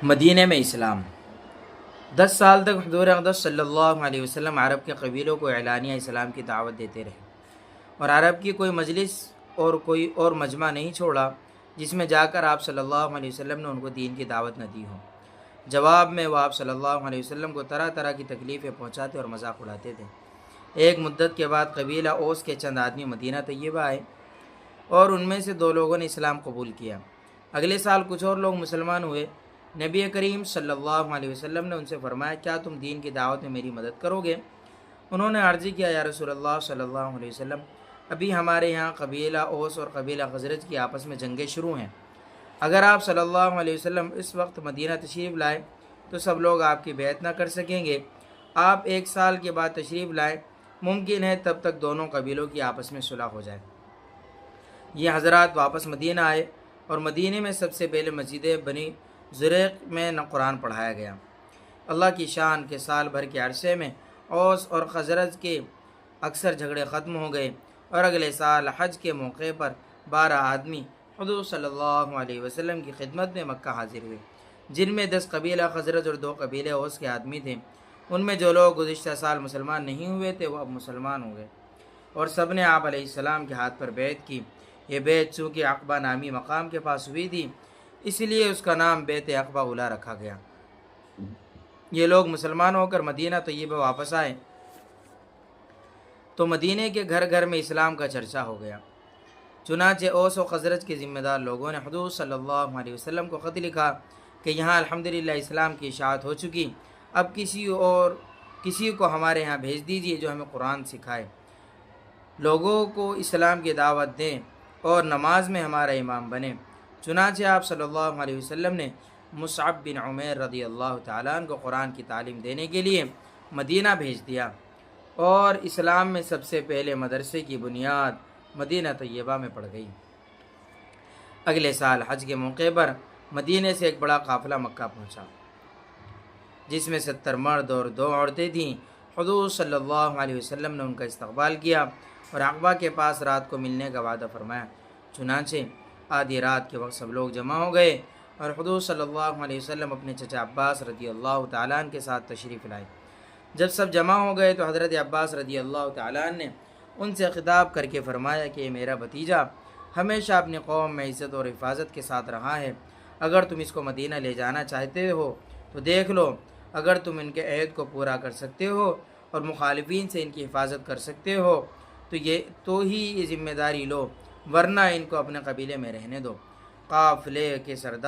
مدینہ میں اسلام 10 سال تک حضور اقدس صلی اللہ علیہ وسلم عرب کے قبیلوں کو اعلانیہ اسلام کی دعوت دیتے رہے اور عرب کی کوئی مجلس اور کوئی اور مجمع نہیں چھوڑا جس میں جا کر آپ صلی اللہ علیہ وسلم نے ان کو دین کی دعوت نہ دی ہو۔ جواب میں وہ آپ صلی اللہ علیہ وسلم کو طرح طرح کی تکلیفیں پہنچاتے اور مذاق اڑاتے تھے۔ ایک مدت کے بعد قبیلہ اوس کے چند آدمی مدینہ طیبہ آئے اور ان میں سے 2 لوگوں نے اسلام قبول کیا۔ اگلے سال کچھ اور لوگ مسلمان ہوئے۔ نبی کریم صلی اللہ علیہ وسلم نے ان سے فرمایا، کیا تم دین کی دعوت میں میری مدد کرو گے؟ انہوں نے عرض کیا، یا رسول اللہ صلی اللہ علیہ وسلم، ابھی ہمارے یہاں قبیلہ اوس اور قبیلہ خزرج کی آپس میں جنگیں شروع ہیں۔ اگر آپ صلی اللہ علیہ وسلم اس وقت مدینہ تشریف لائے تو سب لوگ آپ کی بیعت نہ کر سکیں گے۔ آپ 1 سال کے بعد تشریف لائیں، ممکن ہے تب تک دونوں قبیلوں کی آپس میں صلح ہو جائے۔ یہ حضرات واپس مدینہ آئے اور مدینہ میں سب سے پہلے مسجد بنی زریق میں قرآن پڑھایا گیا۔ اللہ کی شان کے سال بھر کے عرصے میں اوس اور خزرج کے اکثر جھگڑے ختم ہو گئے اور اگلے سال حج کے موقع پر 12 آدمی حضور صلی اللہ علیہ وسلم کی خدمت میں مکہ حاضر ہوئے، جن میں 10 قبیلہ خزرج اور 2 قبیلے اوس کے آدمی تھے۔ ان میں جو لوگ گزشتہ سال مسلمان نہیں ہوئے تھے وہ اب مسلمان ہو گئے اور سب نے آپ علیہ السلام کے ہاتھ پر بیعت کی۔ یہ بیعت چونکہ عقبہ نامی مقام کے پاس ہوئی تھی، اس لیے اس کا نام بیعت عقبہ اولیٰ رکھا گیا۔ یہ لوگ مسلمان ہو کر مدینہ طیبہ واپس آئے تو مدینہ کے گھر گھر میں اسلام کا چرچا ہو گیا۔ چنانچہ اوس و خزرج کے ذمہ دار لوگوں نے حضور صلی اللہ علیہ وسلم کو خط لکھا کہ یہاں الحمدللہ اسلام کی اشاعت ہو چکی، اب کسی کو ہمارے یہاں بھیج دیجیے جو ہمیں قرآن سکھائے، لوگوں کو اسلام کی دعوت دیں اور نماز میں ہمارا امام بنے۔ چنانچہ آپ صلی اللہ علیہ وسلم نے مصعب بن عمیر رضی اللہ تعالیٰ عنہ کو قرآن کی تعلیم دینے کے لیے مدینہ بھیج دیا اور اسلام میں سب سے پہلے مدرسے کی بنیاد مدینہ طیبہ میں پڑ گئی۔ اگلے سال حج کے موقع پر مدینہ سے ایک بڑا قافلہ مکہ پہنچا جس میں 70 مرد اور 2 عورتیں تھیں۔ حضور صلی اللہ علیہ وسلم نے ان کا استقبال کیا اور عقبہ کے پاس رات کو ملنے کا وعدہ فرمایا۔ چنانچہ آدھی رات کے وقت سب لوگ جمع ہو گئے اور حضور صلی اللہ علیہ وسلم اپنے چچا عباس رضی اللہ تعالیٰ عنہ کے ساتھ تشریف لائے۔ جب سب جمع ہو گئے تو حضرت عباس رضی اللہ تعالیٰ عنہ نے ان سے خطاب کر کے فرمایا کہ یہ میرا بھتیجا ہمیشہ اپنی قوم میں عزت اور حفاظت کے ساتھ رہا ہے، اگر تم اس کو مدینہ لے جانا چاہتے ہو تو دیکھ لو، اگر تم ان کے عہد کو پورا کر سکتے ہو اور مخالفین سے ان کی حفاظت کر سکتے ہو تو ہی یہ ذمہ داری لو، ورنہ ان کو اپنے قبیلے میں رہنے دو۔ قافلے کے سردار